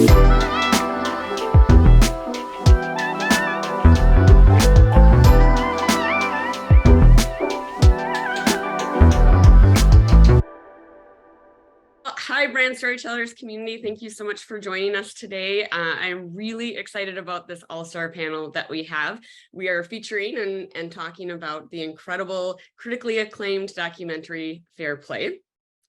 Hi, Brand Storytellers community. Thank you so much for joining us today. I'm really excited about this all-star panel that we have. We are featuring and talking about the incredible, critically acclaimed documentary Fair Play.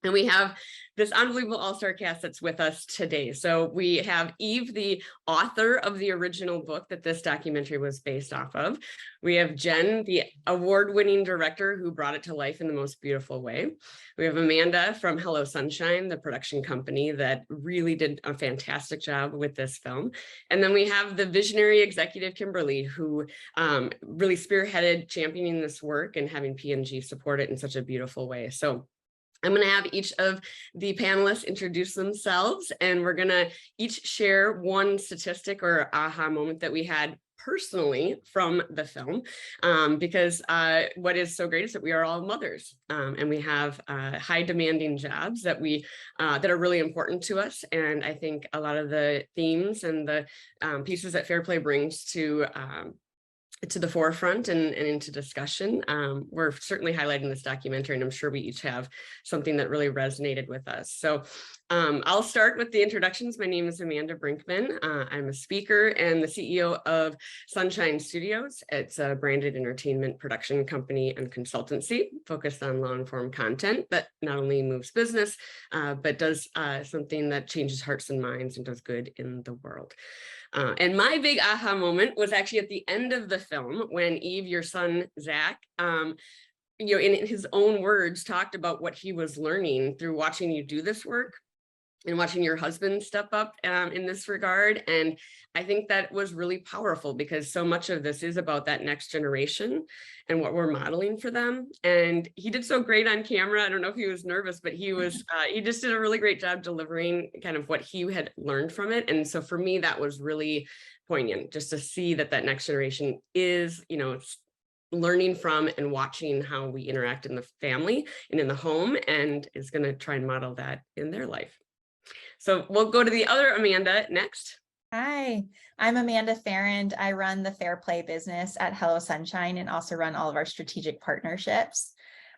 And we have this unbelievable all-star cast that's with us today. So we have Eve, the author of the original book that this documentary was based off of. We have Jen, the award-winning director who brought it to life in the most beautiful way. We have Amanda from Hello Sunshine, the production company that really did a fantastic job with this film. And then we have the visionary executive, Kimberly, who really spearheaded championing this work and having P&G support it in such a beautiful way. So I'm going to have each of the panelists introduce themselves, and we're going to each share one statistic or aha moment that we had personally from the film, because what is so great is that we are all mothers, and we have high demanding jobs that that are really important to us. And I think a lot of the themes and the pieces that Fair Play brings to the forefront and into discussion. We're certainly highlighting this documentary, and I'm sure we each have something that really resonated with us. So I'll start with the introductions. My name is Amanda Brinkman. I'm a speaker and the CEO of Sunshine Studios. It's a branded entertainment production company and consultancy focused on long-form content that not only moves business, but does something that changes hearts and minds and does good in the world. And my big aha moment was actually at the end of the film when Eve, your son, Zach, in his own words, talked about what he was learning through watching you do this work and watching your husband step up in this regard. And I think that was really powerful because so much of this is about that next generation and what we're modeling for them. And he did so great on camera. I don't know if he was nervous, but he was, he just did a really great job delivering kind of what he had learned from it. And so for me, that was really poignant just to see that that next generation is, learning from and watching how we interact in the family and in the home, and is going to try and model that in their life. So we'll go to the other Amanda next. Hi, I'm Amanda Farrand. I run the Fair Play business at Hello Sunshine and also run all of our strategic partnerships.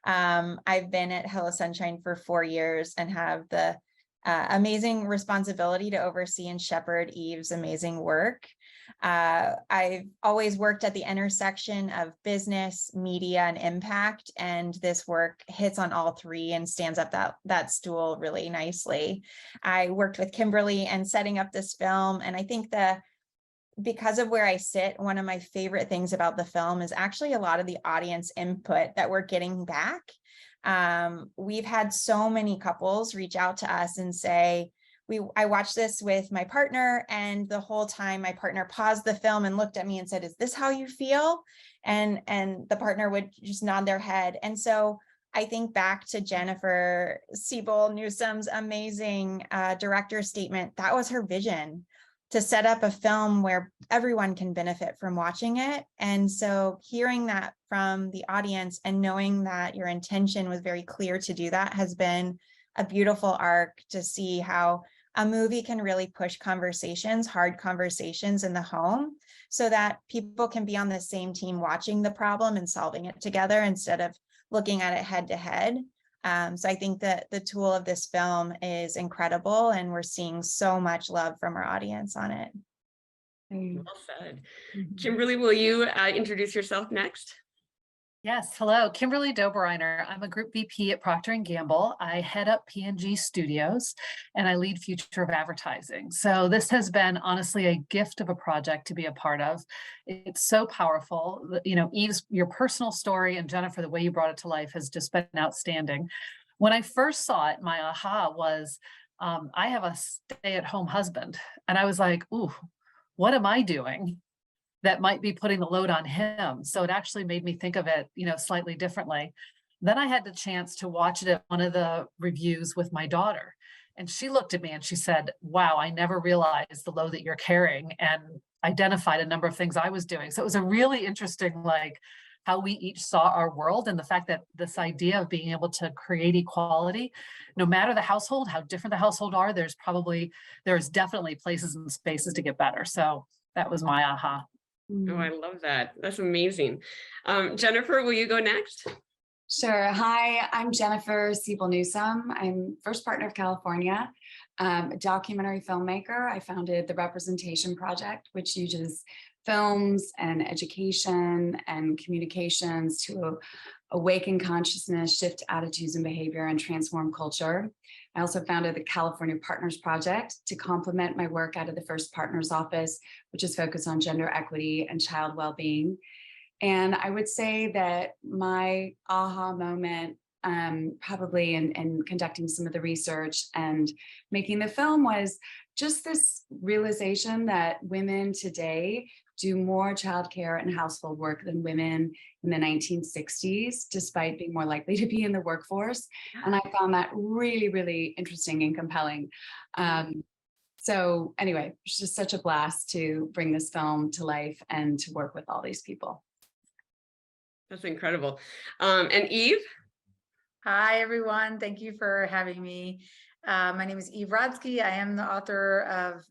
I've been at Hello Sunshine for 4 years and have the amazing responsibility to oversee and shepherd Eve's amazing work. I've always worked at the intersection of business, media, and impact, and this work hits on all three and stands up that stool really nicely. I worked with Kimberly and setting up this film, and I think because of where I sit, one of my favorite things about the film is actually a lot of the audience input that we're getting back. We've had so many couples reach out to us and say, I watched this with my partner, and the whole time my partner paused the film and looked at me and said, "Is this how you feel?" And the partner would just nod their head. And so I think back to Jennifer Siebel Newsom's amazing director statement. That was her vision, to set up a film where everyone can benefit from watching it. And so hearing that from the audience and knowing that your intention was very clear to do that has been a beautiful arc to see how a movie can really push conversations, hard conversations in the home, so that people can be on the same team watching the problem and solving it together instead of looking at it head to head. So I think that the tool of this film is incredible, and we're seeing so much love from our audience on it. Well said. Kimberly, will you introduce yourself next? Yes, hello, Kimberly Dobereiner. I'm a Group VP at Procter & Gamble. I head up P&G Studios, and I lead Future of Advertising. So this has been honestly a gift of a project to be a part of. It's so powerful. Eve's, your personal story, and Jennifer, the way you brought it to life has just been outstanding. When I first saw it, my aha was, I have a stay-at-home husband. And I was like, ooh, what am I doing that might be putting the load on him? So it actually made me think of it, slightly differently. Then I had the chance to watch it at one of the reviews with my daughter. And she looked at me and she said, wow, I never realized the load that you're carrying, and identified a number of things I was doing. So it was a really interesting, how we each saw our world, and the fact that this idea of being able to create equality, no matter the household, how different the household are, there's definitely places and spaces to get better. So that was my aha. Oh, I love that. That's amazing. Jennifer, will you go next? Sure. Hi, I'm Jennifer Siebel Newson. I'm First Partner of California, a documentary filmmaker. I founded the Representation Project, which uses films and education and communications to awaken consciousness, shift attitudes and behavior, and transform culture. I also founded the California Partners Project to complement my work out of the First Partners Office, which is focused on gender equity and child well-being. And I would say that my aha moment, probably in conducting some of the research and making the film, was just this realization that women today do more childcare and household work than women in the 1960s, despite being more likely to be in the workforce. And I found that really, really interesting and compelling. So anyway, it's just such a blast to bring this film to life and to work with all these people. That's incredible. And Eve? Hi, everyone. Thank you for having me. My name is Eve Rodsky. I am the author of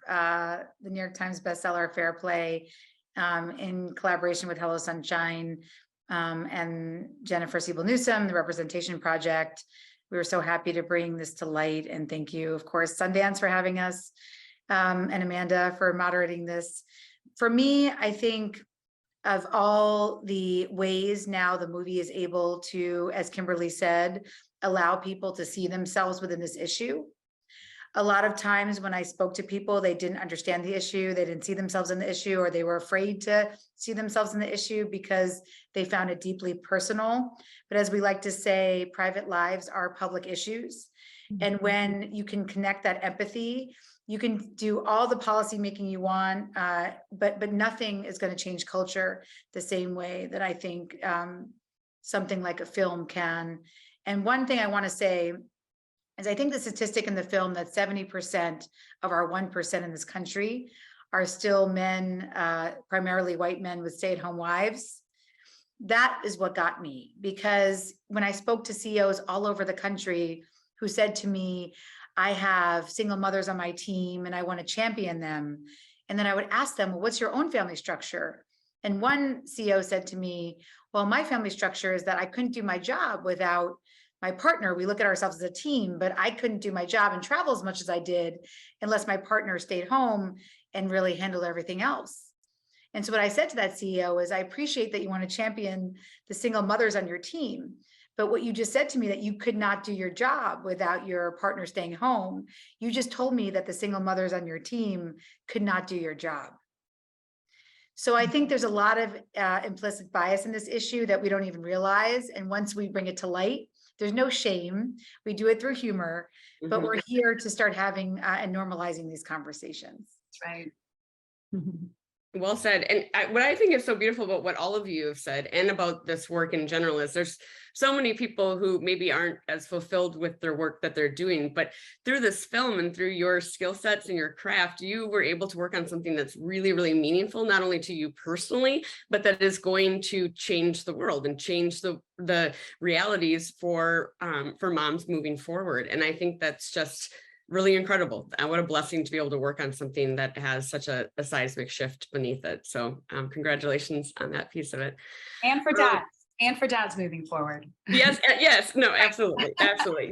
the New York Times bestseller Fair Play, in collaboration with Hello Sunshine and Jennifer Siebel Newson, the Representation Project. We were so happy to bring this to light, and thank you, of course, Sundance, for having us, and Amanda for moderating this. For me, I think of all the ways now the movie is able to, as Kimberly said, allow people to see themselves within this issue. A lot of times when I spoke to people, they didn't understand the issue, they didn't see themselves in the issue, or they were afraid to see themselves in the issue because they found it deeply personal. But as we like to say, private lives are public issues. And when you can connect that empathy, you can do all the policy making you want, but nothing is going to change culture the same way that I think something like a film can. And one thing I want to say is I think the statistic in the film that 70% of our 1% in this country are still men, primarily white men with stay-at-home wives. That is what got me, because when I spoke to CEOs all over the country who said to me, I have single mothers on my team and I want to champion them. And then I would ask them, well, what's your own family structure? And one CEO said to me, well, my family structure is that I couldn't do my job without my partner. We look at ourselves as a team, but I couldn't do my job and travel as much as I did unless my partner stayed home and really handled everything else. And so what I said to that CEO is, I appreciate that you want to champion the single mothers on your team. But what you just said to me, that you could not do your job without your partner staying home, you just told me that the single mothers on your team could not do your job. So I think there's a lot of implicit bias in this issue that we don't even realize. And once we bring it to light, there's no shame. We do it through humor, but we're here to start having and normalizing these conversations. That's right. Well said. And what I think is so beautiful about what all of you have said and about this work in general is there's so many people who maybe aren't as fulfilled with their work that they're doing, but through this film and through your skill sets and your craft, you were able to work on something that's really, really meaningful, not only to you personally, but that is going to change the world and change the realities for moms moving forward. And I think that's just really incredible. And what a blessing to be able to work on something that has such a seismic shift beneath it. So congratulations on that piece of it. And for dads. And for dads moving forward. Yes, no, absolutely,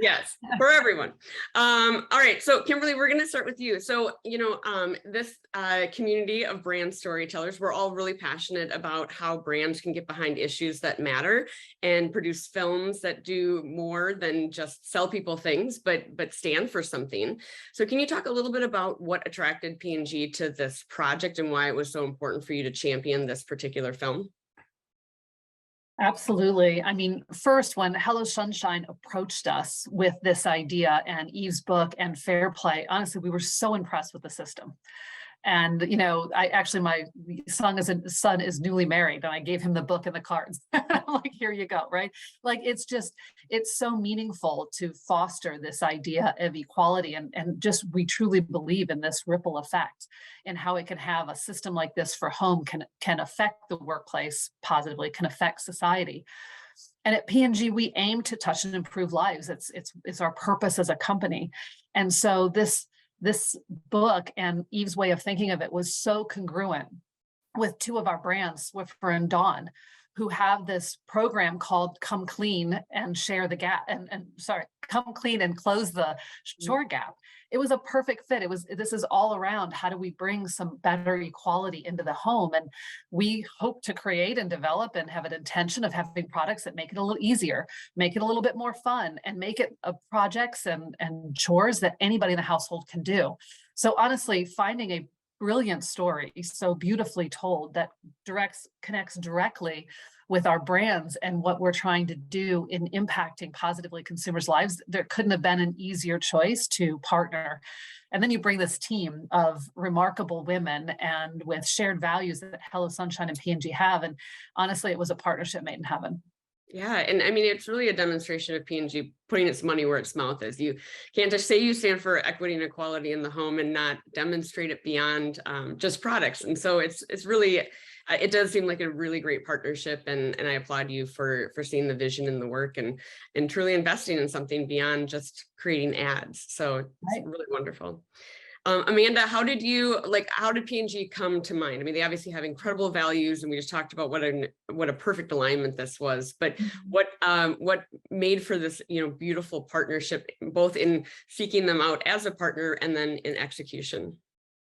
yes, for everyone. All right, so Kimberly, we're going to start with you. So, this community of brand storytellers, we're all really passionate about how brands can get behind issues that matter and produce films that do more than just sell people things, but stand for something. So can you talk a little bit about what attracted P&G to this project and why it was so important for you to champion this particular film? Absolutely. I mean, first, when Hello Sunshine approached us with this idea and Eve's book and Fair Play, honestly, we were so impressed with the system. And, you know, I actually, my son is newly married, and I gave him the book and the cards. I'm like, here you go, right? Like, it's just, it's so meaningful to foster this idea of equality, and just, we truly believe in this ripple effect and how it can have a system like this for home can affect the workplace positively, can affect society. And at P&G, we aim to touch and improve lives. It's our purpose as a company. And so this book and Eve's way of thinking of it was so congruent with two of our brands, Swiffer and Dawn, who have this program called Come Clean and Share the Gap, and sorry, Come Clean and Close the Shore Gap. It was a perfect fit. This is all around how do we bring some better equality into the home. And we hope to create and develop and have an intention of having products that make it a little easier, make it a little bit more fun, and make it projects and chores that anybody in the household can do. So honestly, finding a brilliant story, so beautifully told, that connects directly with our brands and what we're trying to do in impacting positively consumers' lives. There couldn't have been an easier choice to partner. And then you bring this team of remarkable women and with shared values that Hello Sunshine and P&G have. And honestly, it was a partnership made in heaven. Yeah, and I mean, it's really a demonstration of P&G putting its money where its mouth is. You can't just say you stand for equity and equality in the home and not demonstrate it beyond just products. And so it's really, it does seem like a really great partnership, and I applaud you for seeing the vision in the work and truly investing in something beyond just creating ads. So it's really wonderful. Amanda, how did P&G come to mind? I mean, they obviously have incredible values, and we just talked about what a perfect alignment this was. But what made for this, beautiful partnership, both in seeking them out as a partner and then in execution?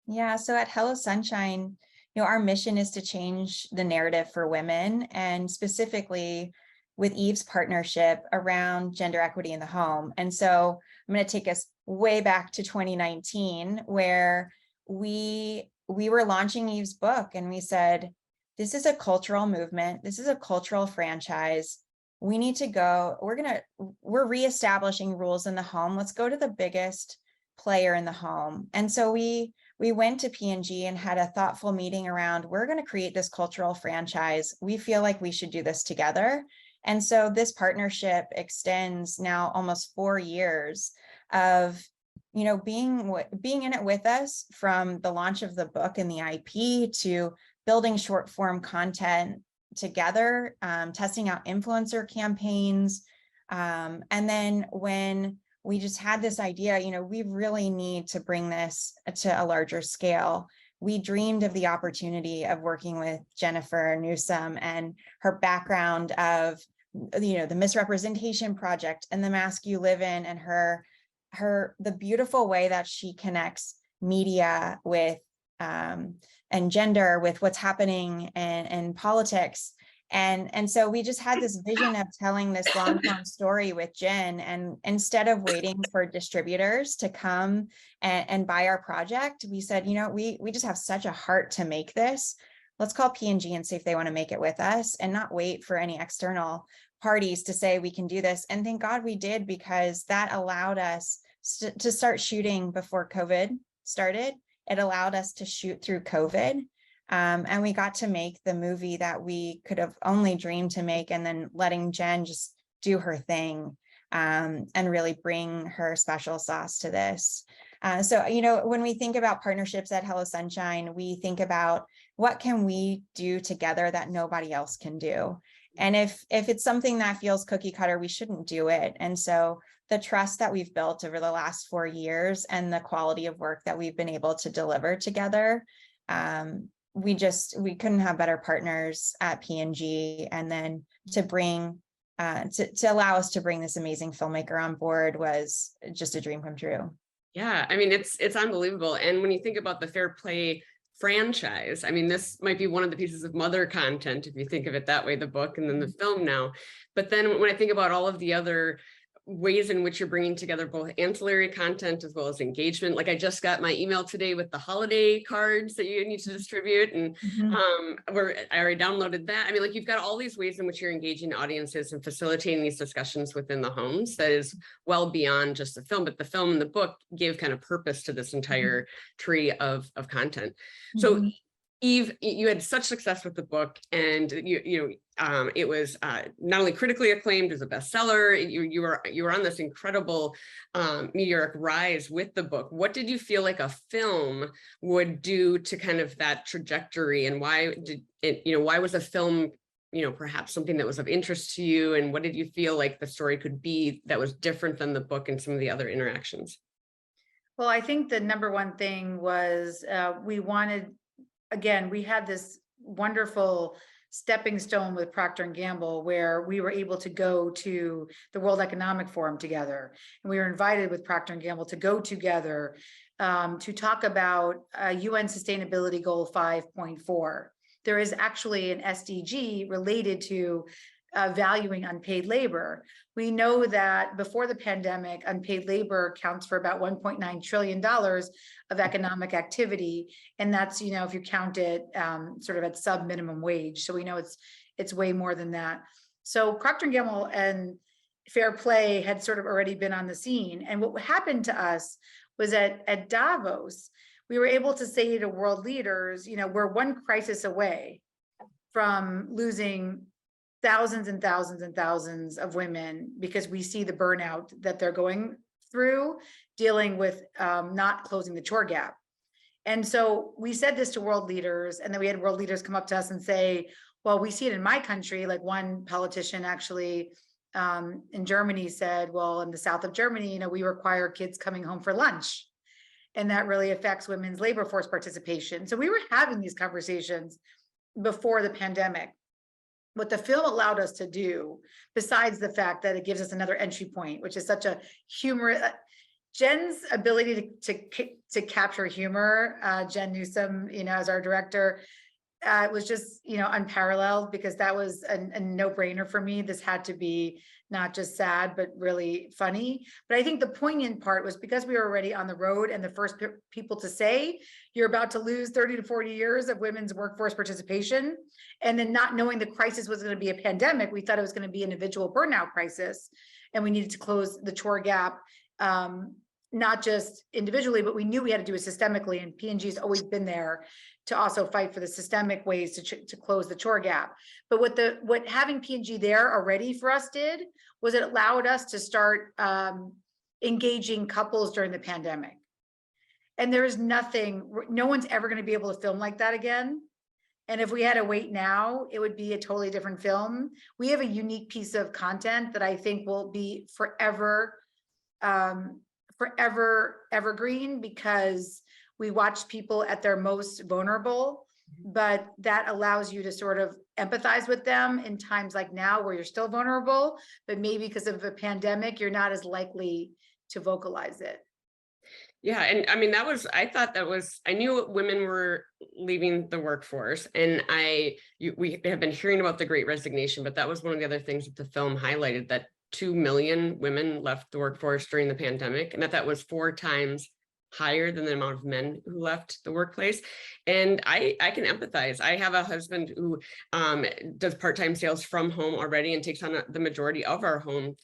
Yeah, so at Hello Sunshine, our mission is to change the narrative for women, and specifically with Eve's partnership around gender equity in the home. And so I'm going to take us way back to 2019, where we were launching Eve's book, and we said, this is a cultural movement. This is a cultural franchise. We need to go, we're reestablishing rules in the home. Let's go to the biggest player in the home. And so we went to P&G and had a thoughtful meeting around, we're going to create this cultural franchise. We feel like we should do this together. And so this partnership extends now almost 4 years of, being in it with us, from the launch of the book and the IP to building short form content together, testing out influencer campaigns. And then when we just had this idea, we really need to bring this to a larger scale. We dreamed of the opportunity of working with Jennifer Newson and her background of, the Misrepresentation Project and The Mask You Live In, and the beautiful way that she connects media with and gender with what's happening in politics. And so we just had this vision of telling this long-form story with Jen, and instead of waiting for distributors to come and buy our project, we said, we just have such a heart to make this. Let's call P&G and see if they want to make it with us, and not wait for any external parties to say we can do this. And thank God we did, because that allowed us to start shooting before COVID started. It allowed us to shoot through COVID. And we got to make the movie that we could have only dreamed to make, and then letting Jen just do her thing and really bring her special sauce to this. So, when we think about partnerships at Hello Sunshine, we think about what can we do together that nobody else can do. And if it's something that feels cookie cutter, we shouldn't do it. And so the trust that we've built over the last 4 years and the quality of work that we've been able to deliver together, we couldn't have better partners at P&G. And then to bring, to allow us to bring this amazing filmmaker on board was just a dream come true. Yeah, I mean, it's unbelievable. And when you think about the Fair Play franchise, I mean, this might be one of the pieces of mother content, if you think of it that way, the book and then the film now. But then when I think about all of the other ways in which you're bringing together both ancillary content as well as engagement. Like I just got my email today with the holiday cards that you need to distribute, and I already downloaded that. I mean, like you've got all these ways in which you're engaging audiences and facilitating these discussions within the homes that is well beyond just the film, but the film and the book gave kind of purpose to this entire tree of content. So Eve, you had such success with the book, and it was not only critically acclaimed as a bestseller. You were on this incredible meteoric rise with the book. What did you feel like a film would do to kind of that trajectory, and why did it? Why was a film perhaps something that was of interest to you, and what did you feel like the story could be that was different than the book and some of the other interactions? Well, I think the number one thing was we wanted. Again, we had this wonderful stepping stone with Procter & Gamble where we were able to go to the World Economic Forum together. And we were invited with Procter & Gamble to go together to talk about UN Sustainability Goal 5.4. There is actually an SDG related to valuing unpaid labor. We know that before the pandemic, unpaid labor counts for about $1.9 trillion of economic activity. And that's, if you count it sort of at sub minimum wage. So we know it's way more than that. So Procter & Gamble and Fair Play had sort of already been on the scene. And what happened to us was at Davos, we were able to say to world leaders, we're one crisis away from losing thousands and thousands and thousands of women because we see the burnout that they're going through dealing with not closing the chore gap. And so we said this to world leaders, and then we had world leaders come up to us and say, well, we see it in my country. Like one politician actually in Germany said, well, in the south of Germany, we require kids coming home for lunch. And that really affects women's labor force participation. So we were having these conversations before the pandemic. What the film allowed us to do, besides the fact that it gives us another entry point, which is such a humorous, Jen's ability to capture humor, Jen Newsom, as our director, was just, unparalleled, because that was a no-brainer for me. This had to be not just sad, but really funny. But I think the poignant part was because we were already on the road and the first people to say, you're about to lose 30 to 40 years of women's workforce participation. And then not knowing the crisis was going to be a pandemic, we thought it was going to be an individual burnout crisis. And we needed to close the chore gap, not just individually, but we knew we had to do it systemically. And P&G has always been there to also fight for the systemic ways to close the chore gap. But what having P&G there already for us did was it allowed us to start engaging couples during the pandemic. And there is no one's ever going to be able to film like that again. And if we had to wait now, it would be a totally different film. We have a unique piece of content that I think will be forever evergreen, because we watch people at their most vulnerable, but that allows you to sort of empathize with them in times like now where you're still vulnerable, but maybe because of a pandemic, you're not as likely to vocalize it. Yeah. And I mean, I knew women were leaving the workforce, and we have been hearing about the Great Resignation, but that was one of the other things that the film highlighted, that 2 million women left the workforce during the pandemic, and that was 4 times higher than the amount of men who left the workplace. And I can empathize. I have a husband who does part-time sales from home already and takes on the majority of our home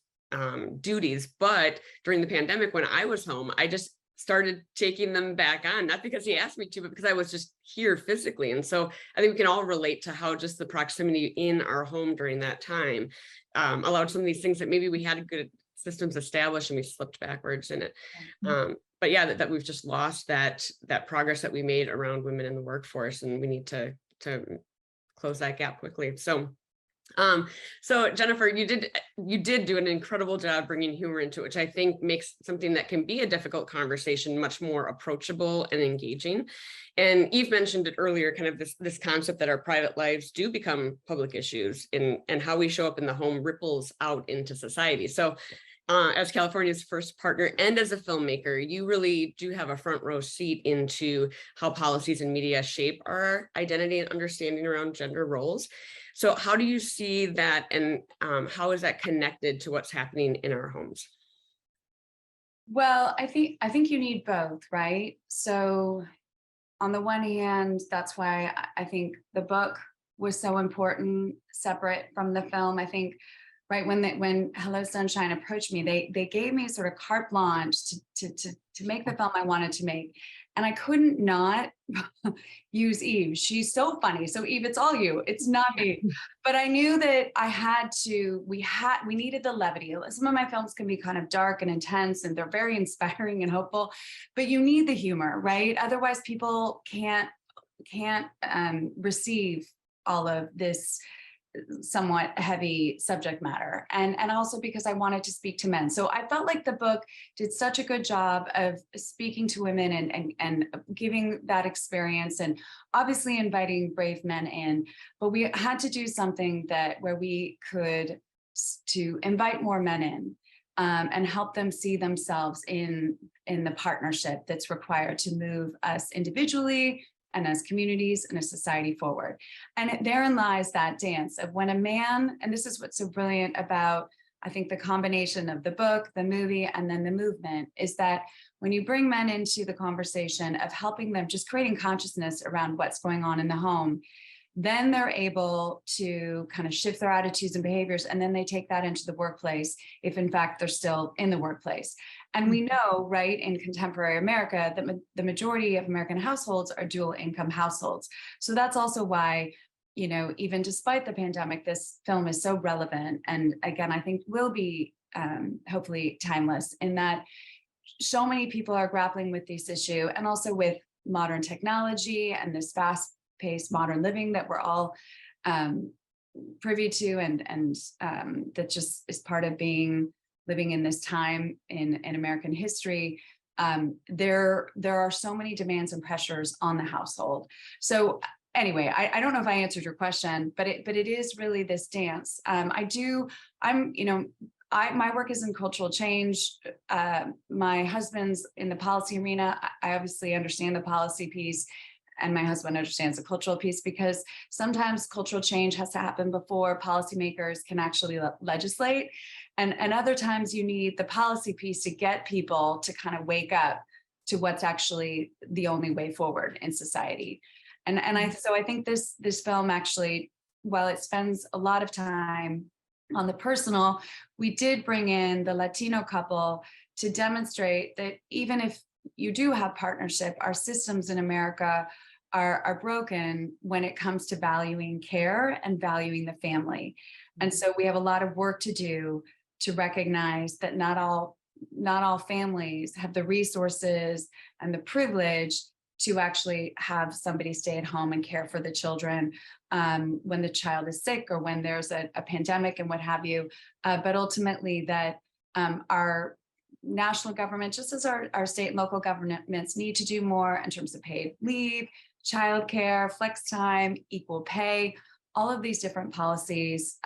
duties. But during the pandemic, when I was home, I just started taking them back on, not because he asked me to, but because I was just here physically. And so I think we can all relate to how just the proximity in our home during that time allowed some of these things that maybe we had good systems established and we slipped backwards in it. But yeah, that we've just lost that progress that we made around women in the workforce, and we need to close that gap quickly. So Jennifer, you did do an incredible job bringing humor into it, which I think makes something that can be a difficult conversation much more approachable and engaging. And Eve mentioned it earlier, kind of this concept that our private lives do become public issues, and how we show up in the home ripples out into society. So as California's first partner and as a filmmaker, you really do have a front row seat into how policies and media shape our identity and understanding around gender roles. So how do you see that, and how is that connected to what's happening in our homes? Well, I think you need both, right? So on the one hand, that's why I think the book was so important, separate from the film. I think, right, when Hello Sunshine approached me, they gave me sort of carte blanche to make the film I wanted to make. And I couldn't not use Eve. She's so funny. So Eve, it's all you. It's not me. But I knew that we needed the levity. Some of my films can be kind of dark and intense, and they're very inspiring and hopeful, but you need the humor, right? Otherwise people can't receive all of this somewhat heavy subject matter, and also because I wanted to speak to men. So I felt like the book did such a good job of speaking to women and giving that experience, and obviously inviting brave men in. But we had to do something where we could to invite more men in, and help them see themselves in the partnership that's required to move us individually and as communities and a society forward. And therein lies that dance of when a man, and this is what's so brilliant about, I think, the combination of the book, the movie, and then the movement, is that when you bring men into the conversation of helping them, just creating consciousness around what's going on in the home, then they're able to kind of shift their attitudes and behaviors, and then they take that into the workplace, if in fact they're still in the workplace. And we know, right, in contemporary America, that the majority of American households are dual income households. So that's also why, even despite the pandemic, this film is so relevant. And again, I think will be hopefully timeless, in that so many people are grappling with this issue, and also with modern technology and this fast-paced modern living that we're all privy to, and that just is part of living in this time in American history. There are so many demands and pressures on the household. So anyway, I don't know if I answered your question, but it is really this dance. My work is in cultural change. My husband's in the policy arena. I obviously understand the policy piece, and my husband understands the cultural piece, because sometimes cultural change has to happen before policymakers can actually legislate. And other times you need the policy piece to get people to kind of wake up to what's actually the only way forward in society. So I think this film actually, while it spends a lot of time on the personal, we did bring in the Latino couple to demonstrate that even if you do have partnership, our systems in America are broken when it comes to valuing care and valuing the family. And so we have a lot of work to do to recognize that not all families have the resources and the privilege to actually have somebody stay at home and care for the children when the child is sick, or when there's a pandemic and what have you. But ultimately that our national government, just as our state and local governments, need to do more in terms of paid leave, childcare, flex time, equal pay, all of these different policies,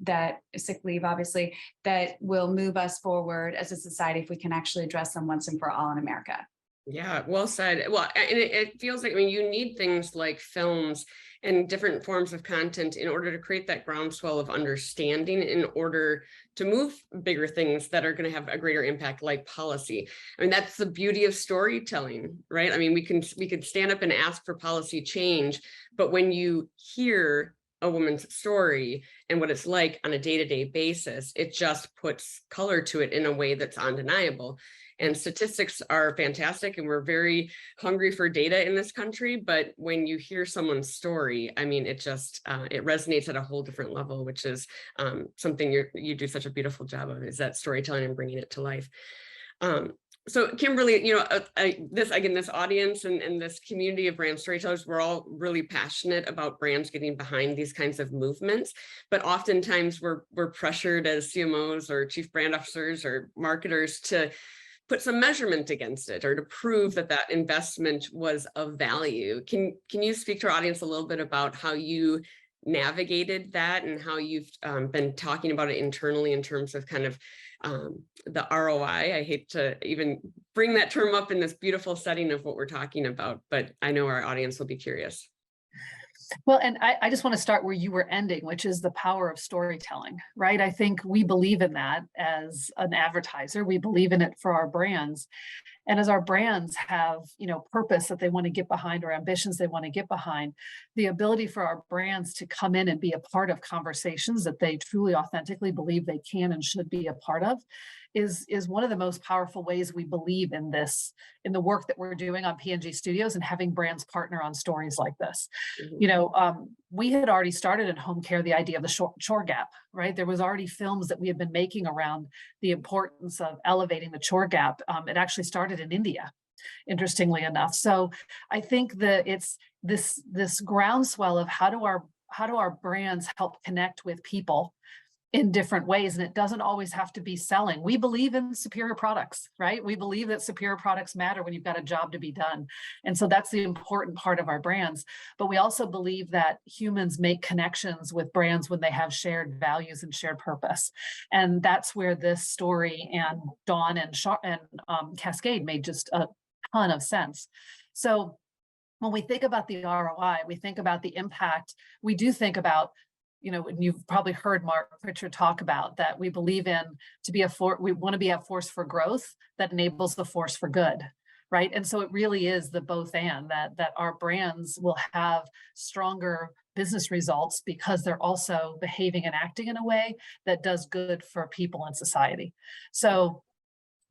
that sick leave, obviously, that will move us forward as a society if we can actually address them once and for all in America. Yeah, well said. Well, and it feels like, I mean, you need things like films and different forms of content in order to create that groundswell of understanding, in order to move bigger things that are going to have a greater impact, like policy. I mean, that's the beauty of storytelling, right? I mean, we could stand up and ask for policy change, but when you hear a woman's story and what it's like on a day-to-day basis, it just puts color to it in a way that's undeniable. And statistics are fantastic, and we're very hungry for data in this country. But when you hear someone's story, I mean, it just it resonates at a whole different level, which is something you do such a beautiful job of, is that storytelling and bringing it to life. So Kimberly, this audience and this community of brand storytellers, we're all really passionate about brands getting behind these kinds of movements, but oftentimes we're pressured as CMOs or chief brand officers or marketers to put some measurement against it, or to prove that that investment was of value. Can you speak to our audience a little bit about how you navigated that, and how you've been talking about it internally in terms of kind of the ROI. I hate to even bring that term up in this beautiful setting of what we're talking about, but I know our audience will be curious. Well, and I just want to start where you were ending, which is the power of storytelling, right? I think we believe in that as an advertiser. We believe in it for our brands. And as our brands have, purpose that they want to get behind or ambitions they want to get behind, the ability for our brands to come in and be a part of conversations that they truly authentically believe they can and should be a part of is one of the most powerful ways we believe in this, in the work that we're doing on P&G Studios and having brands partner on stories like this. We had already started in home care the idea of the chore gap, right? There was already films that we had been making around the importance of elevating the chore gap. It actually started in India, interestingly enough. So I think that it's this groundswell of how do our brands help connect with people in different ways. And it doesn't always have to be selling. We believe in superior products, right? We believe that superior products matter when you've got a job to be done. And so that's the important part of our brands. But we also believe that humans make connections with brands when they have shared values and shared purpose. And that's where this story and Dawn and Cascade made just a ton of sense. So when we think about the ROI, we think about the impact, we do think about, and you've probably heard Mark Pritchard talk about that we believe in we want to be a force for growth that enables the force for good, right? And so it really is the both and that our brands will have stronger business results because they're also behaving and acting in a way that does good for people and society. So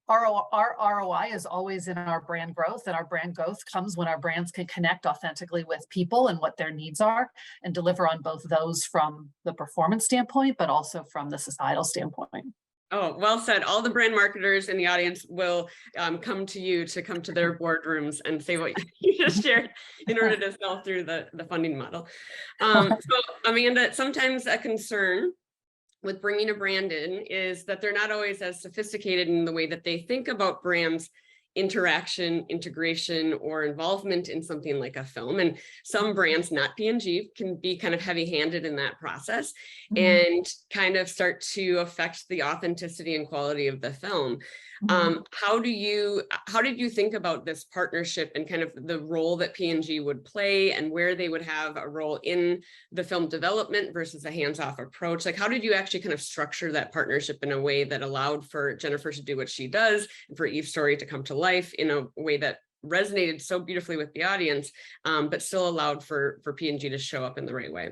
our ROI is always in our brand growth, and our brand growth comes when our brands can connect authentically with people and what their needs are and deliver on both those from the performance standpoint, but also from the societal standpoint. Oh, well said. All the brand marketers in the audience will come to you to come to their boardrooms and say what you just shared in order to sell through the funding model. So Amanda, sometimes a concern with bringing a brand in is that they're not always as sophisticated in the way that they think about brands interaction, integration, or involvement in something like a film. And some brands, not P&G, can be kind of heavy-handed in that process and kind of start to affect the authenticity and quality of the film. How did you think about this partnership and kind of the role that P&G would play and where they would have a role in the film development versus a hands-off approach? Like, how did you actually kind of structure that partnership in a way that allowed for Jennifer to do what she does and for Eve's story to come to life in a way that resonated so beautifully with the audience, but still allowed for P&G to show up in the right way?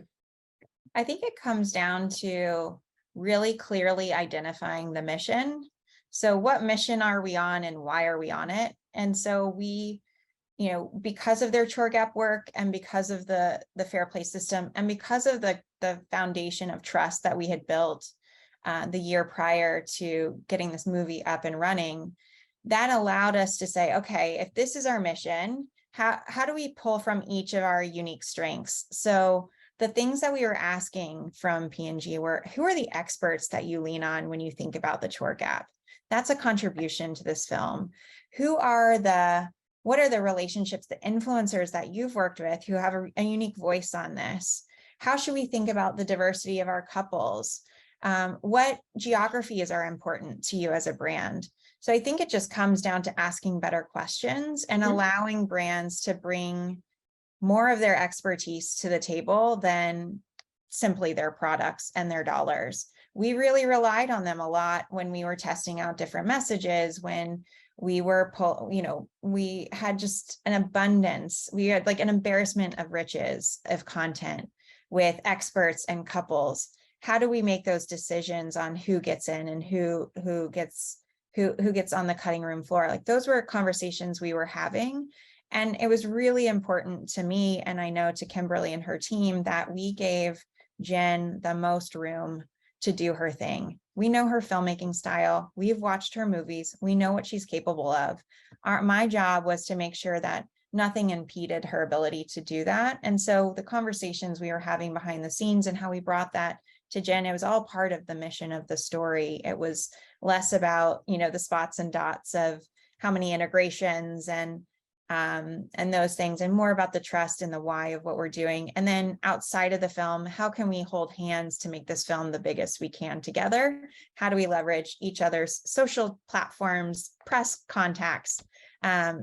I think it comes down to really clearly identifying the mission. So what mission are we on and why are we on it? And so we, because of their chore gap work and because of the fair play system and because of the foundation of trust that we had built the year prior to getting this movie up and running, that allowed us to say, okay, if this is our mission, how do we pull from each of our unique strengths? So the things that we were asking from P&G were, who are the experts that you lean on when you think about the chore gap? That's a contribution to this film. What are the relationships, the influencers that you've worked with who have a unique voice on this? How should we think about the diversity of our couples? What geographies are important to you as a brand? So I think it just comes down to asking better questions and allowing brands to bring more of their expertise to the table than simply their products and their dollars. We really relied on them a lot when we were testing out different messages, when we were, we had just an abundance. We had like an embarrassment of riches of content with experts and couples. How do we make those decisions on who gets in and who gets on the cutting room floor? Like, those were conversations we were having. And it was really important to me, and I know to Kimberly and her team, that we gave Jen the most room to do her thing. We know her filmmaking style. We've watched her movies. We know what she's capable of. My job was to make sure that nothing impeded her ability to do that. And so the conversations we were having behind the scenes and how we brought that to Jen, it was all part of the mission of the story. It was less about, the spots and dots of how many integrations and and those things, and more about the trust and the why of what we're doing. And then outside of the film, how can we hold hands to make this film the biggest we can together? How do we leverage each other's social platforms, press contacts?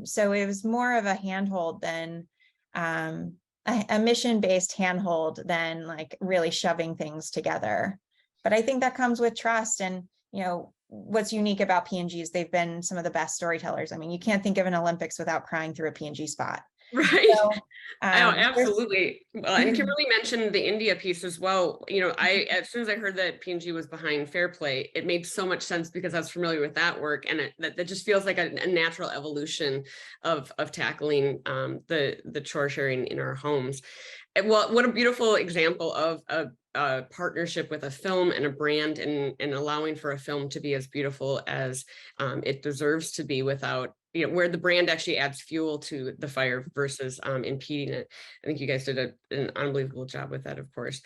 So it was more of a handhold than a mission-based handhold than like really shoving things together. But I think that comes with trust. And, you know, what's unique about P&G is they've been some of the best storytellers. I mean, you can't think of an Olympics without crying through a P&G spot. Right. So, Oh, absolutely. Well, and Kimberly mentioned the India piece as well. You know, as soon as I heard that P&G was behind Fair Play, it made so much sense because I was familiar with that work, and that just feels like a natural evolution of tackling the chore sharing in our homes. And well, what a beautiful example of a partnership with a film and a brand, and allowing for a film to be as beautiful as it deserves to be, without, you know, where the brand actually adds fuel to the fire versus impeding it. I think you guys did an unbelievable job with that, of course.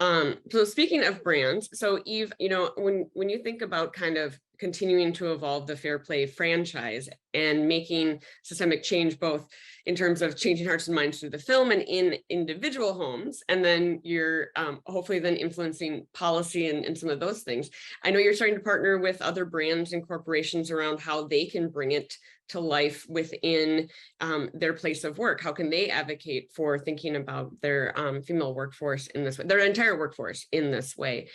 So speaking of brands, so Eve, you know, when you think about kind of continuing to evolve the Fair Play franchise and making systemic change, both in terms of changing hearts and minds through the film and in individual homes, and then you're hopefully then influencing policy and some of those things. I know you're starting to partner with other brands and corporations around how they can bring it to life within their place of work. How can they advocate for thinking about their female workforce in this way, their entire workforce in this way?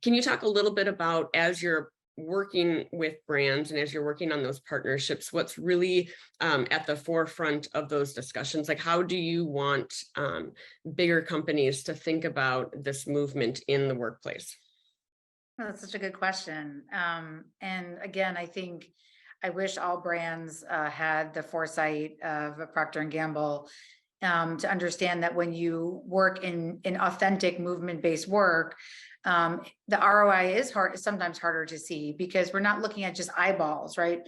Can you talk a little bit about, as you're working with brands and as you're working on those partnerships, what's really at the forefront of those discussions? Like, how do you want bigger companies to think about this movement in the workplace? Well, that's such a good question. And again, I think I wish all brands had the foresight of a Procter & Gamble to understand that when you work in authentic movement-based work, the ROI is sometimes harder to see, because we're not looking at just eyeballs, right?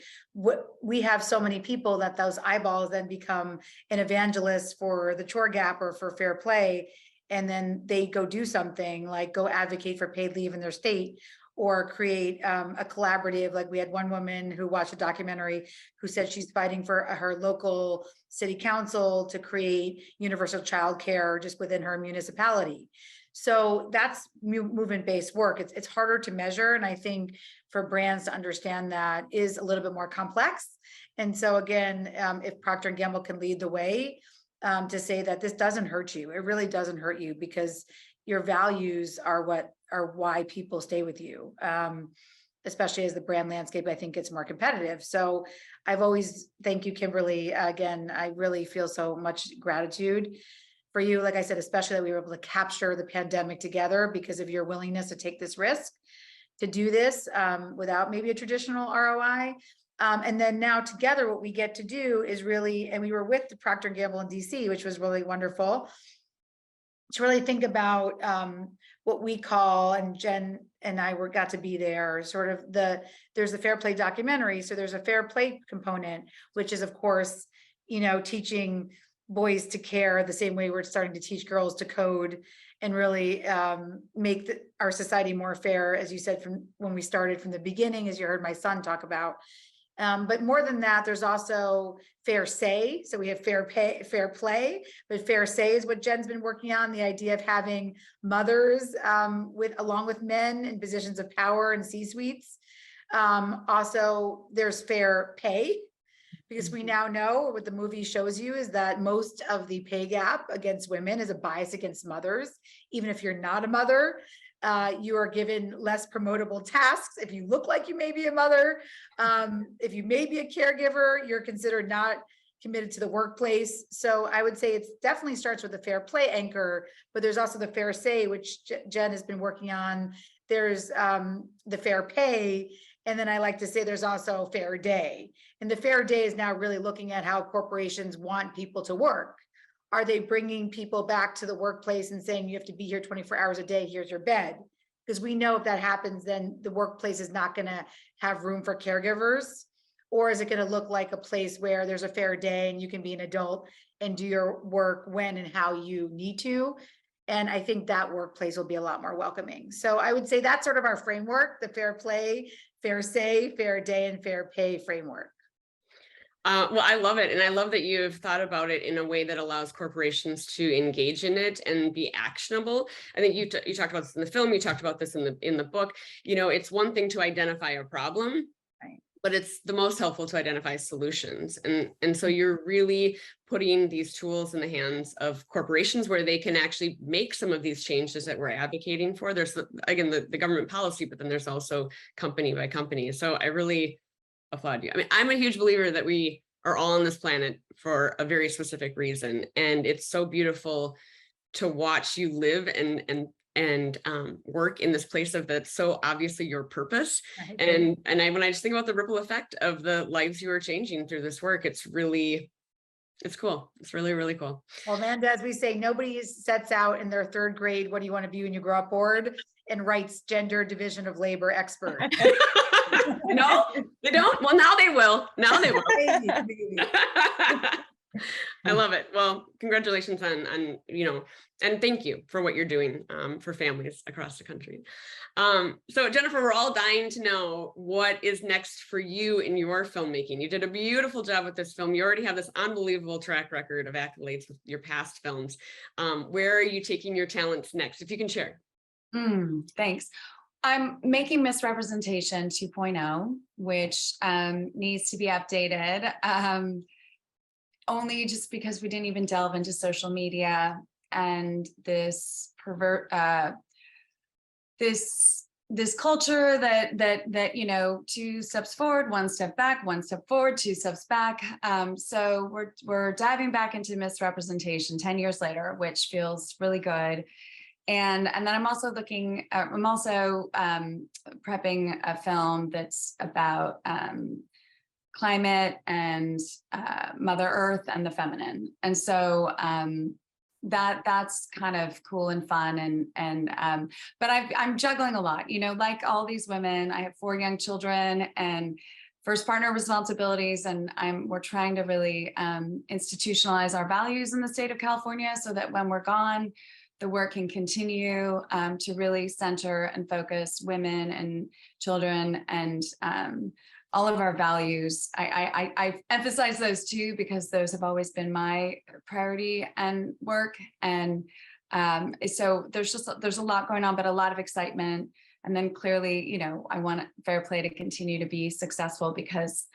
We have so many people that those eyeballs then become an evangelist for the Chore Gap or for Fair Play. And then they go do something like go advocate for paid leave in their state, or create a collaborative. Like we had one woman who watched a documentary who said she's fighting for her local city council to create universal childcare just within her municipality. So that's movement-based work. It's harder to measure. And I think for brands to understand that is a little bit more complex. And so again, if Procter & Gamble can lead the way to say that this doesn't hurt you, it really doesn't hurt you, because your values are why people stay with you, especially as the brand landscape, I think, gets more competitive. So I've always, thank you, Kimberly. Again, I really feel so much gratitude for you. Like I said, especially that we were able to capture the pandemic together because of your willingness to take this risk, to do this without maybe a traditional ROI. And then now together, what we get to do is really, and we were with the Procter & Gamble in DC, which was really wonderful, to really think about what we call, and Jen and I got to be there, sort of there's the Fair Play documentary. So there's a Fair Play component, which is, of course, you know, teaching boys to care the same way we're starting to teach girls to code, and really make our society more fair, as you said, from when we started from the beginning, as you heard my son talk about. But more than that, there's also fair say. So we have fair play, but fair say is what Jen's been working on, the idea of having mothers along with men in positions of power and C-suites. Also, there's fair pay, because we now know what the movie shows you is that most of the pay gap against women is a bias against mothers. Even if you're not a mother, you are given less promotable tasks. If you look like you may be a mother, if you may be a caregiver, you're considered not committed to the workplace. So I would say it definitely starts with the fair play anchor, but there's also the fair say, which Jen has been working on. There's the fair pay. And then I like to say there's also fair day. And the fair day is now really looking at how corporations want people to work. Are they bringing people back to the workplace and saying, you have to be here 24 hours a day, here's your bed? Because we know if that happens, then the workplace is not going to have room for caregivers. Or is it going to look like a place where there's a fair day and you can be an adult and do your work when and how you need to? And I think that workplace will be a lot more welcoming. So I would say that's sort of our framework, the fair play, fair say, fair day, and fair pay framework. Well, I love it. And I love that you've thought about it in a way that allows corporations to engage in it and be actionable. I think you talked about this in the film, you talked about this in the book. You know, it's one thing to identify a problem, Right. but it's the most helpful to identify solutions. And so you're really putting these tools in the hands of corporations where they can actually make some of these changes that we're advocating for. There's, again, the government policy, but then there's also company by company. So I really applaud you. I mean, I'm a huge believer that we are all on this planet for a very specific reason. And it's so beautiful to watch you live and work in this place of that's so obviously your purpose. Right. And when I just think about the ripple effect of the lives you are changing through this work, it's cool. It's really, really cool. Well, Amanda, as we say, nobody sets out in their third grade, what do you want to be when you grow up board, and writes gender division of labor expert. No, they don't. Well, now they will. Now they will. Maybe, maybe. I love it. Well, congratulations on, you know, and thank you for what you're doing for families across the country. So Jennifer, we're all dying to know what is next for you in your filmmaking. You did a beautiful job with this film. You already have this unbelievable track record of accolades with your past films. Where are you taking your talents next? If you can share. Thanks. I'm making Misrepresentation 2.0, which needs to be updated. Only just because we didn't even delve into social media and this this culture that you know, 2 steps forward, 1 step back, 1 step forward, 2 steps back. So we're diving back into misrepresentation 10 years later, which feels really good. And then I'm also prepping a film that's about climate and Mother Earth and the feminine. And so that's kind of cool and fun. But I'm juggling a lot, you know, like all these women. I have 4 young children and first partner responsibilities, and we're trying to really institutionalize our values in the state of California so that when we're gone, the work can continue to really center and focus women and children and all of our values. I emphasize those too, because those have always been my priority and work. And so there's a lot going on, but a lot of excitement. And then clearly, you know, I want Fair Play to continue to be successful because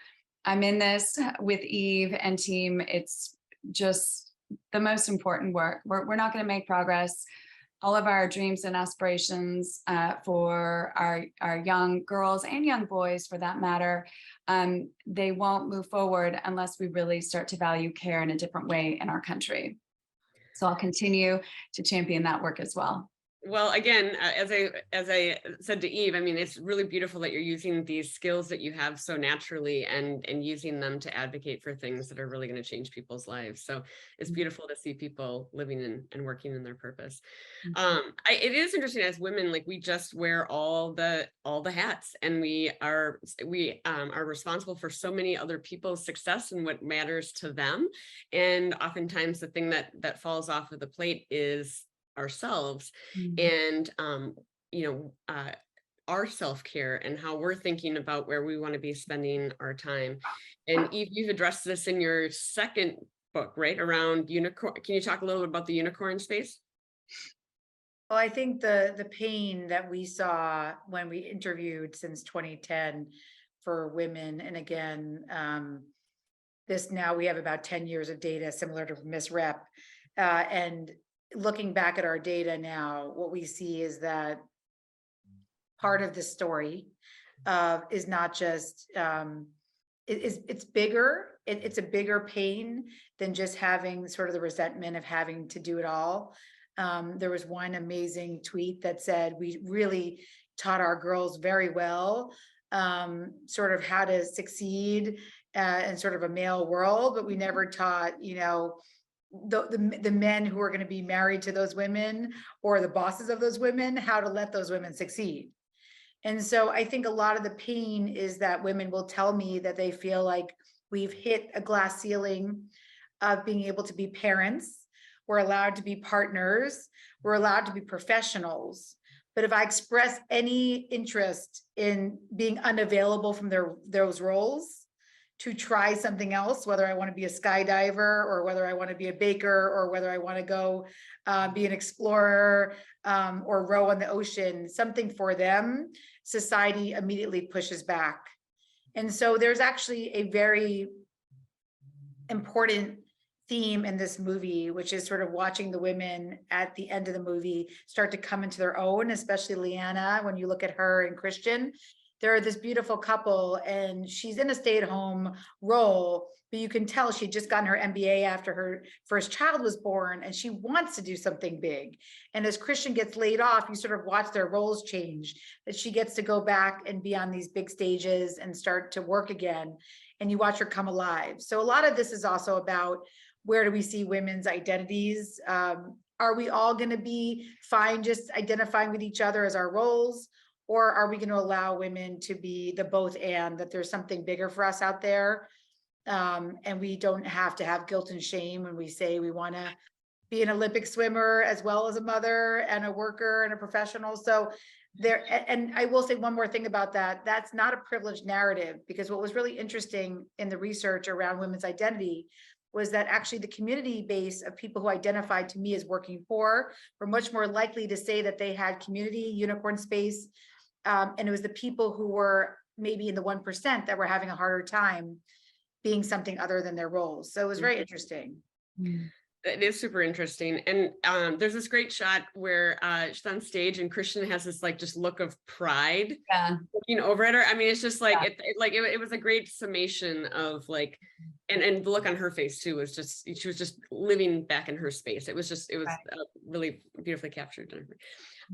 I'm in this with Eve and team. It's just the most important work. We're not going to make progress. All of our dreams and aspirations for our young girls and young boys, for that matter, they won't move forward unless we really start to value care in a different way in our country. So I'll continue to champion that work as well. Well, again, as I said to Eve, I mean, it's really beautiful that you're using these skills that you have so naturally and using them to advocate for things that are really going to change people's lives. So it's beautiful to see people living and working in their purpose. It is interesting as women, like we just wear all the hats, and we are responsible for so many other people's success and what matters to them. And oftentimes the thing that falls off of the plate is ourselves and you know, our self-care and how we're thinking about where we want to be spending our time. And Eve, you've addressed this in your second book, right, around unicorn. Can you talk a little bit about the unicorn space? Well, I think the pain that we saw when we interviewed since 2010 for women, and again, this now we have about 10 years of data similar to misrep, and looking back at our data now, what we see is that part of the story is not just, it's bigger. It's a bigger pain than just having sort of the resentment of having to do it all. There was one amazing tweet that said, we really taught our girls very well, sort of how to succeed in sort of a male world, but we never taught, you know, the men who are going to be married to those women or the bosses of those women, how to let those women succeed. And so I think a lot of the pain is that women will tell me that they feel like we've hit a glass ceiling of being able to be parents. We're allowed to be partners. We're allowed to be professionals. But if I express any interest in being unavailable from those roles to try something else, whether I want to be a skydiver or whether I want to be a baker or whether I want to go be an explorer or row on the ocean, something for them, society immediately pushes back. And so there's actually a very important theme in this movie, which is sort of watching the women at the end of the movie start to come into their own, especially Leanna. When you look at her and Christian, they're this beautiful couple and she's in a stay-at-home role, but you can tell she'd just gotten her MBA after her first child was born and she wants to do something big. And as Christian gets laid off, you sort of watch their roles change, that she gets to go back and be on these big stages and start to work again. And you watch her come alive. So a lot of this is also about, where do we see women's identities? Are we all going to be fine just identifying with each other as our roles? Or are we going to allow women to be the both and, that there's something bigger for us out there? And we don't have to have guilt and shame when we say we want to be an Olympic swimmer as well as a mother and a worker and a professional. So there, and I will say one more thing about that. That's not a privileged narrative, because what was really interesting in the research around women's identity was that actually the community base of people who identified to me as working poor were much more likely to say that they had community unicorn space. And it was the people who were maybe in the 1% that were having a harder time being something other than their roles. So it was very interesting. It is super interesting. And there's this great shot where she's on stage and Christian has this like just look of pride looking over at her. I mean, it's just like, it was a great summation of like, and the look on her face too was just, she was just living back in her space. It was really beautifully captured.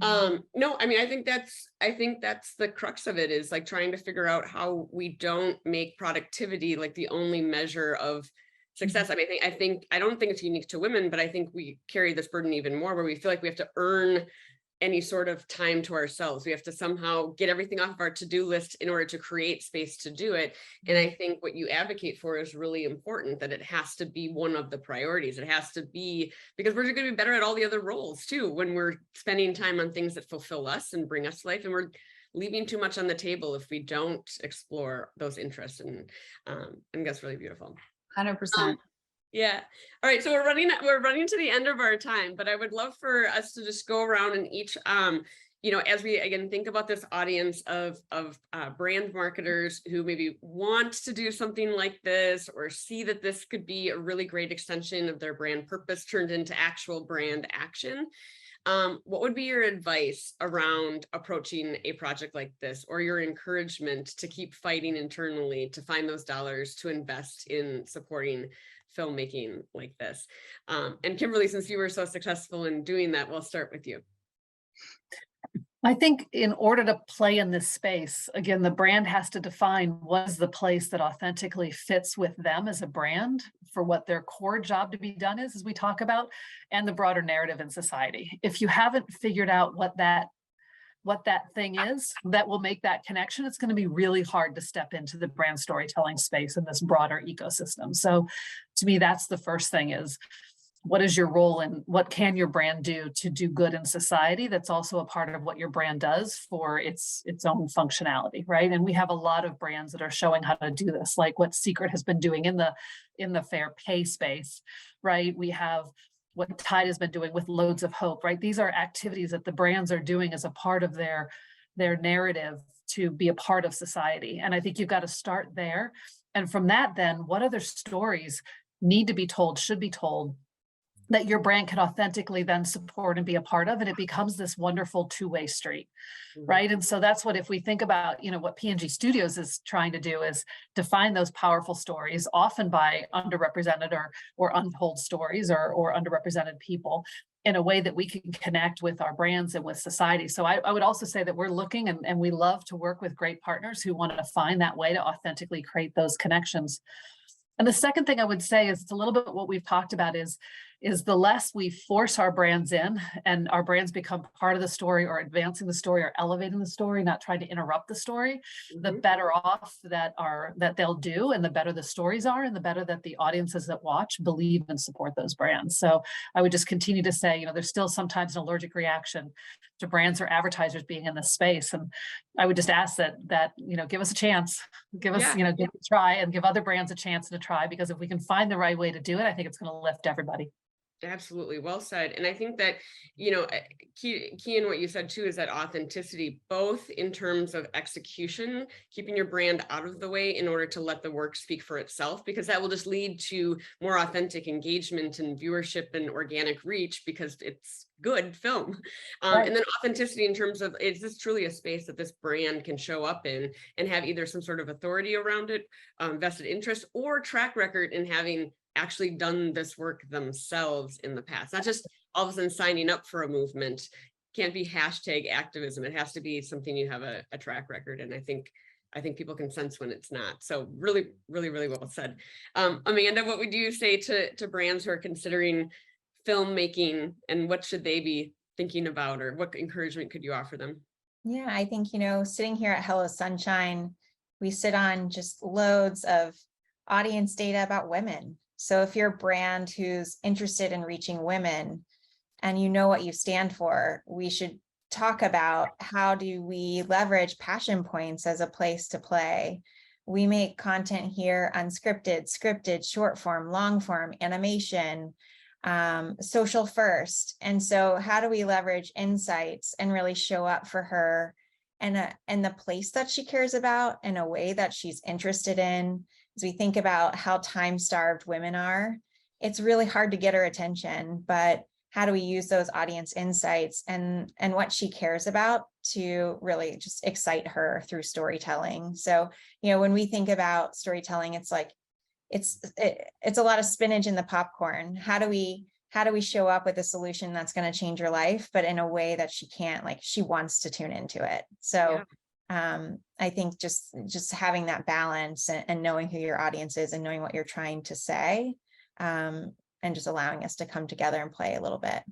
No, I mean, I think that's the crux of it, is like trying to figure out how we don't make productivity like the only measure of success. I mean, I don't think it's unique to women, but I think we carry this burden even more, where we feel like we have to earn any sort of time to ourselves. We have to somehow get everything off of our to-do list in order to create space to do it. And I think what you advocate for is really important, that it has to be one of the priorities. It has to be, because we're going to be better at all the other roles too, when we're spending time on things that fulfill us and bring us life. And we're leaving too much on the table if we don't explore those interests. And I think that's really beautiful. 100%. Yeah. All right. So we're running to the end of our time, but I would love for us to just go around and each, as we again think about this audience of brand marketers who maybe want to do something like this, or see that this could be a really great extension of their brand purpose turned into actual brand action. What would be your advice around approaching a project like this, or your encouragement to keep fighting internally to find those dollars to invest in supporting filmmaking like this? And Kimberly, since you were so successful in doing that, we'll start with you. I think in order to play in this space, again, the brand has to define what is the place that authentically fits with them as a brand for what their core job to be done is, as we talk about, and the broader narrative in society. If you haven't figured out what that thing is that will make that connection, it's going to be really hard to step into the brand storytelling space in this broader ecosystem. So to me, that's the first thing, is what is your role and what can your brand do to do good in society? That's also a part of what your brand does for its own functionality, right? And we have a lot of brands that are showing how to do this, like what Secret has been doing in the fair pay space, right? We have what Tide has been doing with Loads of Hope, right? These are activities that the brands are doing as a part of their narrative to be a part of society. And I think you've got to start there. And from that, then what other stories need to be told, should be told, that your brand can authentically then support and be a part of, and it becomes this wonderful two-way street, right? And so that's what, if we think about, what P&G Studios is trying to do, is define those powerful stories, often by underrepresented or untold stories or underrepresented people, in a way that we can connect with our brands and with society. So I would also say that we're looking and we love to work with great partners who want to find that way to authentically create those connections. And the second thing I would say is, it's a little bit what we've talked about, is is the less we force our brands in and our brands become part of the story or advancing the story or elevating the story, not trying to interrupt the story, the better off that they'll do, and the better the stories are, and the better that the audiences that watch believe and support those brands. So I would just continue to say, there's still sometimes an allergic reaction to brands or advertisers being in this space. And I would just ask that give us a chance, give us, give it a try, and give other brands a chance to try, because if we can find the right way to do it, I think it's going to lift everybody. Absolutely. Well said. And I think that, key in what you said too, is that authenticity, both in terms of execution, keeping your brand out of the way in order to let the work speak for itself, because that will just lead to more authentic engagement and viewership and organic reach, because it's good film. Right. And then authenticity in terms of, is this truly a space that this brand can show up in and have either some sort of authority around it, vested interest, or track record in having actually done this work themselves in the past, not just all of a sudden signing up for a movement. Can't be hashtag activism. It has to be something you have a track record. And I think people can sense when it's not. So really, really, really well said. Amanda, what would you say to brands who are considering filmmaking, and what should they be thinking about, or what encouragement could you offer them? Yeah, I think, sitting here at Hello Sunshine, we sit on just loads of audience data about women. So if you're a brand who's interested in reaching women and you know what you stand for, we should talk about how do we leverage passion points as a place to play. We make content here unscripted, scripted, short form, long form, animation, social first. And so how do we leverage insights and really show up for her and the place that she cares about in a way that she's interested in? As we think about how time-starved women are, it's really hard to get her attention, but how do we use those audience insights and what she cares about to really just excite her through storytelling? So, when we think about storytelling, it's like, it's a lot of spinach in the popcorn. How do we show up with a solution that's going to change her life, but in a way that she wants to tune into it? So I think just having that balance and knowing who your audience is and knowing what you're trying to say, and just allowing us to come together and play a little bit.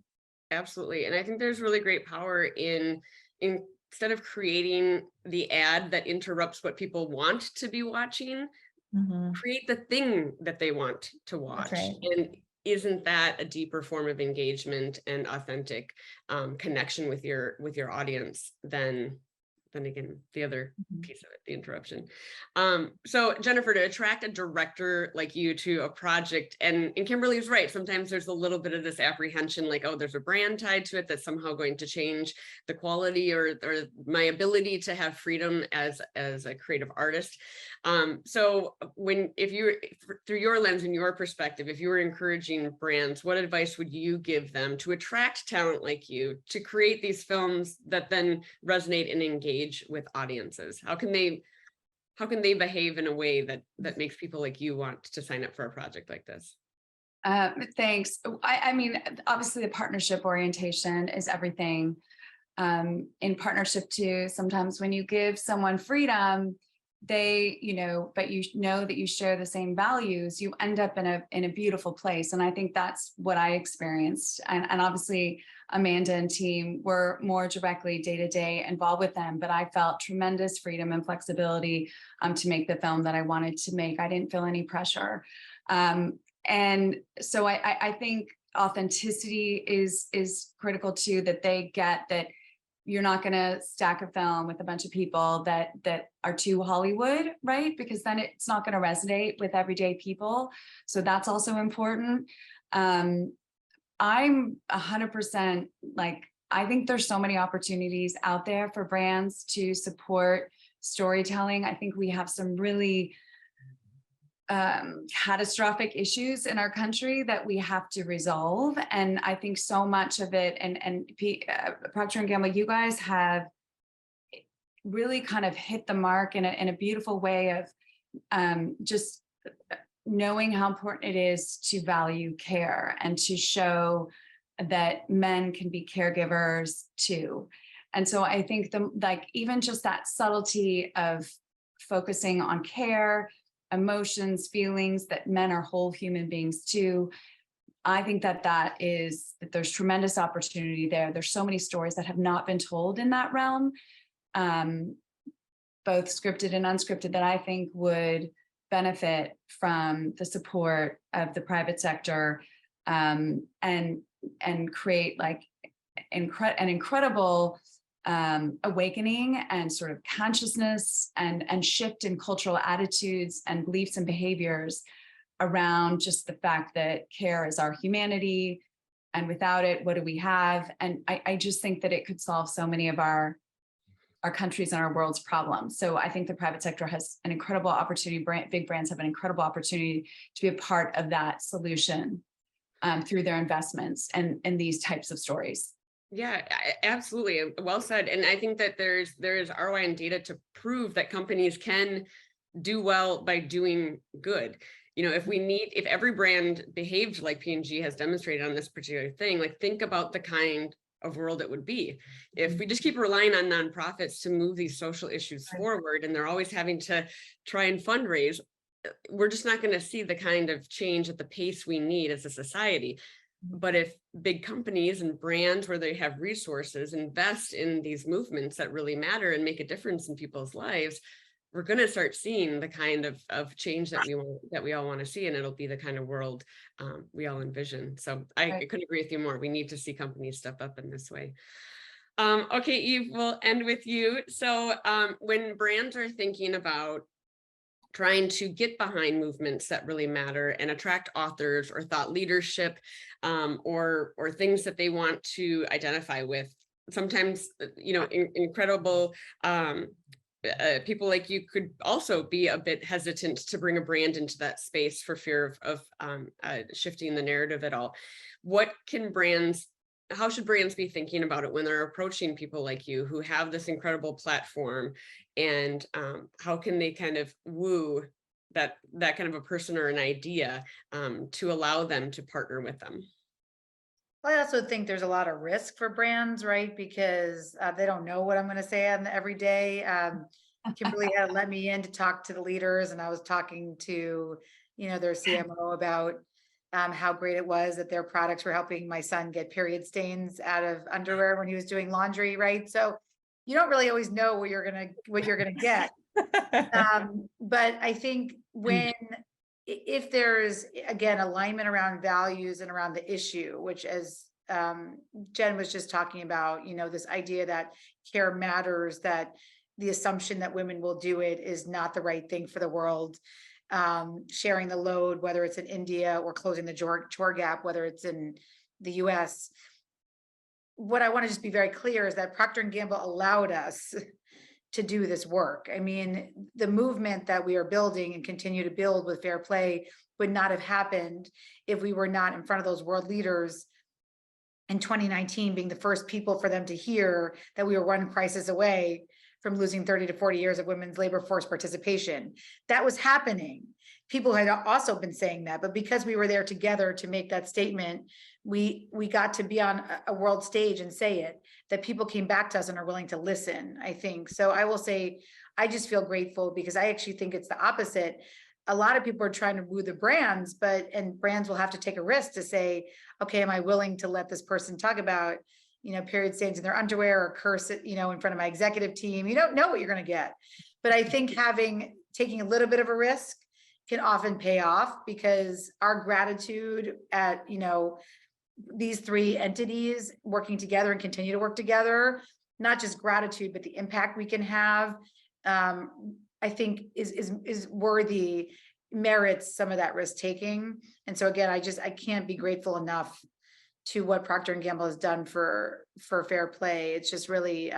Absolutely. And I think there's really great power in instead of creating the ad that interrupts what people want to be watching, create the thing that they want to watch. Right. And isn't that a deeper form of engagement and authentic connection with your audience than again, the other piece of it, the interruption. So Jennifer, to attract a director like you to a project, and Kimberly's right, sometimes there's a little bit of this apprehension, like, oh, there's a brand tied to it that's somehow going to change the quality or my ability to have freedom as a creative artist. So if you, through your lens and your perspective, if you were encouraging brands, what advice would you give them to attract talent like you to create these films that then resonate and engage with audiences? How can they behave in a way that makes people like you want to sign up for a project like this? Thanks. I mean, obviously the partnership orientation is everything. In partnership too, sometimes when you give someone freedom, they, but that you share the same values, you end up in a beautiful place. And I think that's what I experienced. And obviously Amanda and team were more directly day-to-day involved with them, but I felt tremendous freedom and flexibility to make the film that I wanted to make. I didn't feel any pressure. And so I think authenticity is critical too, that they get that you're not going to stack a film with a bunch of people that are too Hollywood, right? Because then it's not going to resonate with everyday people. So that's also important. I'm 100% I think there's so many opportunities out there for brands to support storytelling. I think we have some really catastrophic issues in our country that we have to resolve. And I think so much of it, and Procter & Gamble, you guys have really kind of hit the mark in a beautiful way of just knowing how important it is to value care and to show that men can be caregivers too. And so I think even just that subtlety of focusing on care, emotions, feelings, that men are whole human beings too. I think that there's tremendous opportunity there. There's so many stories that have not been told in that realm, both scripted and unscripted, that I think would benefit from the support of the private sector, and create like an incredible awakening and sort of consciousness and shift in cultural attitudes and beliefs and behaviors around just the fact that care is our humanity, and without it, what do we have? And I just think that it could solve so many of our countries and our world's problems. So I think the private sector has an incredible opportunity. Big brands have an incredible opportunity to be a part of that solution through their investments and these types of stories. Yeah, absolutely. Well said. And I think that there's ROI and data to prove that companies can do well by doing good. If every brand behaved like P&G has demonstrated on this particular thing, like think about the kind of world it would be. If we just keep relying on nonprofits to move these social issues forward, and they're always having to try and fundraise, we're just not going to see the kind of change at the pace we need as a society. But if big companies and brands where they have resources invest in these movements that really matter and make a difference in people's lives, we're going to start seeing the kind of change that we all want to see, and it'll be the kind of world we all envision. So I couldn't agree with you more. We need to see companies step up in this way. Okay, Eve, we'll end with you. So when brands are thinking about trying to get behind movements that really matter and attract authors or thought leadership, or things that they want to identify with, sometimes incredible people like you could also be a bit hesitant to bring a brand into that space for fear of shifting the narrative at all. How should brands be thinking about it when they're approaching people like you who have this incredible platform, and how can they kind of woo that kind of a person or an idea to allow them to partner with them? Well, I also think there's a lot of risk for brands, right? Because they don't know what I'm going to say on every day. Kimberly had let me in to talk to the leaders, and I was talking to, their CMO about how great it was that their products were helping my son get period stains out of underwear when he was doing laundry, right? So you don't really always know what you're gonna get. But I think if there's, again, alignment around values and around the issue, which, as Jen was just talking about, this idea that care matters, that the assumption that women will do it is not the right thing for the world, sharing the load, whether it's in India, or closing the chore gap, whether it's in the US. What I want to just be very clear is that Procter & Gamble allowed us to do this work. I mean, the movement that we are building and continue to build with Fair Play would not have happened if we were not in front of those world leaders in 2019, being the first people for them to hear that we were one crisis away from losing 30 to 40 years of women's labor force participation. That was happening. People had also been saying that, but because we were there together to make that statement, we got to be on a world stage and say it, that people came back to us and are willing to listen, I think. So I will say, I just feel grateful, because I actually think it's the opposite. A lot of people are trying to woo the brands, and brands will have to take a risk to say, okay, am I willing to let this person talk about, period stains in their underwear, or curse it, in front of my executive team? You don't know what you're going to get. But I think taking a little bit of a risk can often pay off, because our gratitude at, these three entities working together and continue to work together, not just gratitude, but the impact we can have, I think is worthy, merits some of that risk taking. And so again, I can't be grateful enough to what Procter & Gamble has done for Fair Play. It's just really,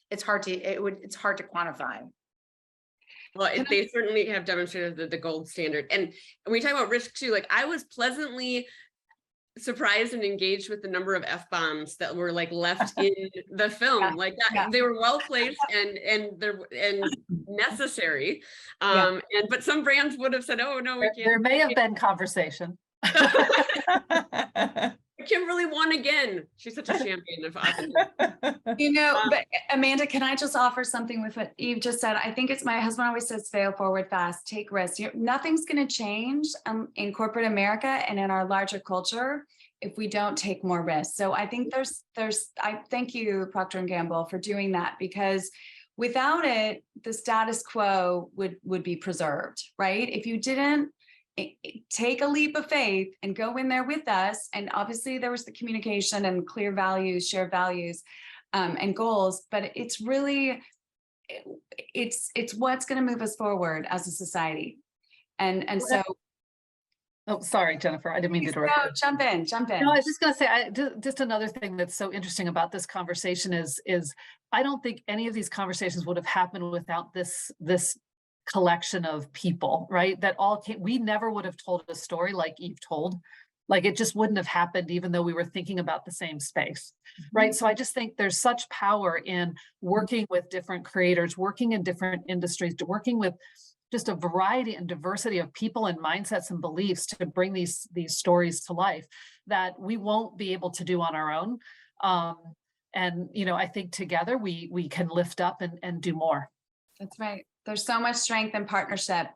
it's hard to quantify. Well, they certainly have demonstrated the gold standard. And when we talk about risk too, like I was pleasantly surprised and engaged with the number of F-bombs that were like left in the film. Like that, yeah. They were well placed and necessary. But some brands would have said, "Oh no, we can't." There may have been conversation. Kimberly won again. She's such a champion of authenticity. You know, but Amanda, can I just offer something with what Eve just said? I think it's my husband always says, fail forward fast, take risks. Nothing's going to change in corporate America and in our larger culture if we don't take more risks. So I think I thank you, Procter & Gamble, for doing that, because without it, the status quo would be preserved, right? If you didn't take a leap of faith and go in there with us, and obviously there was the communication and clear values, shared values, and goals, but it's really, it's what's going to move us forward as a society. And so. Oh, sorry, Jennifer, I didn't mean to interrupt. No, jump in. No, I was just going to say, just another thing that's so interesting about this conversation is I don't think any of these conversations would have happened without this collection of people, right? That all came, we never would have told a story like Eve told. Like it just wouldn't have happened even though we were thinking about the same space, right? So I just think there's such power in working with different creators, working in different industries, working with just a variety and diversity of people and mindsets and beliefs to bring these stories to life that we won't be able to do on our own. And, you know, I think together we can lift up and do more. That's right. There's so much strength in partnership,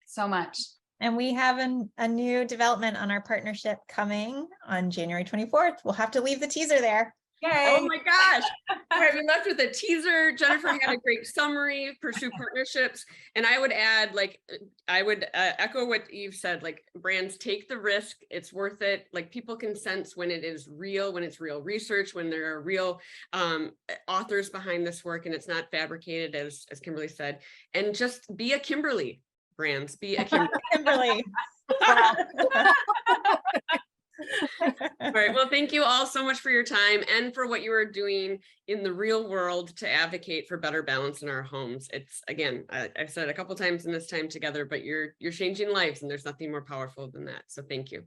so much. And we have a new development on our partnership coming on January 24th. We'll have to leave the teaser there. Yay. Oh my gosh. All right, we left with a teaser. Jennifer had a great summary, pursue partnerships. And I would add, like, I would echo what Eve said, like brands take the risk. It's worth it. Like people can sense when it is real, when it's real research, when there are real authors behind this work and it's not fabricated, as Kimberly said. And just be a Kimberly. Brands, be a Kimberly. Kimberly. All right. Well, thank you all so much for your time and for what you are doing in the real world to advocate for better balance in our homes. It's, again, I've said it a couple of times in this time together, but you're changing lives and there's nothing more powerful than that. So thank you.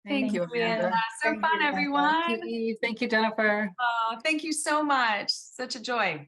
Thank you, Amanda. So fun, everyone. Thank you, Jennifer. Oh, thank you so much. Such a joy.